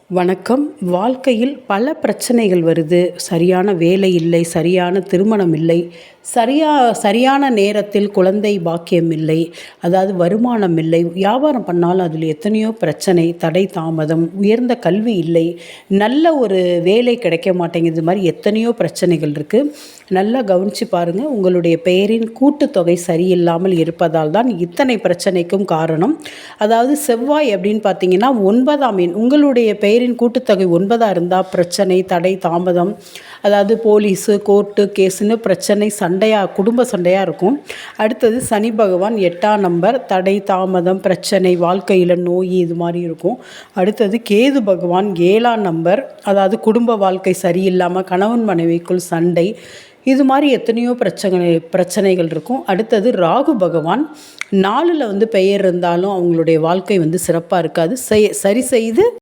வணக்கம். வாழ்க்கையில் பல பிரச்சனைகள் வருது. சரியான வேலை இல்லை, சரியான திருமணம் இல்லை, சரியான நேரத்தில் குழந்தை பாக்கியம் இல்லை, அதாவது வருமானம் இல்லை, வியாபாரம் பண்ணாலும் அதில் எத்தனையோ பிரச்சனை, தடை தாமதம், உயர்ந்த கல்வி இல்லை, நல்ல ஒரு வேலை கிடைக்க மாட்டேங்குது. இது மாதிரி எத்தனையோ பிரச்சனைகள் இருக்குது. நல்லா கவனித்து பாருங்கள். உங்களுடைய பெயரின் கூட்டுத்தொகை சரியில்லாமல் இருப்பதால் தான் இத்தனை பிரச்சனைக்கும் காரணம். அதாவது செவ்வாய் அப்படின்னு பார்த்தீங்கன்னா 9ஆம் எண். உங்களுடைய பெயரின் கூட்டுத்தொகை 9ஆக இருந்தால் பிரச்சனை, தடை தாமதம், அதாவது போலீஸு, கோர்ட்டு கேஸுன்னு பிரச்சனை, சண்டையாக, குடும்ப சண்டையாக இருக்கும். அடுத்தது சனி பகவான் 8ஆம் நம்பர், தடை தாமதம், பிரச்சனை, வாழ்க்கையில் நோய், இது மாதிரி இருக்கும். அடுத்தது கேது பகவான் 7ஆம் நம்பர், அதாவது குடும்ப வாழ்க்கை சரியில்லாமல் கணவன் மனைவிக்குள் சண்டை, இது மாதிரி எத்தனையோ பிரச்சனைகள் இருக்கும். அடுத்தது ராகு பகவான் 4ல் பெயர் இருந்தாலும் அவங்களுடைய வாழ்க்கை சிறப்பாக இருக்காது. சரி செய்து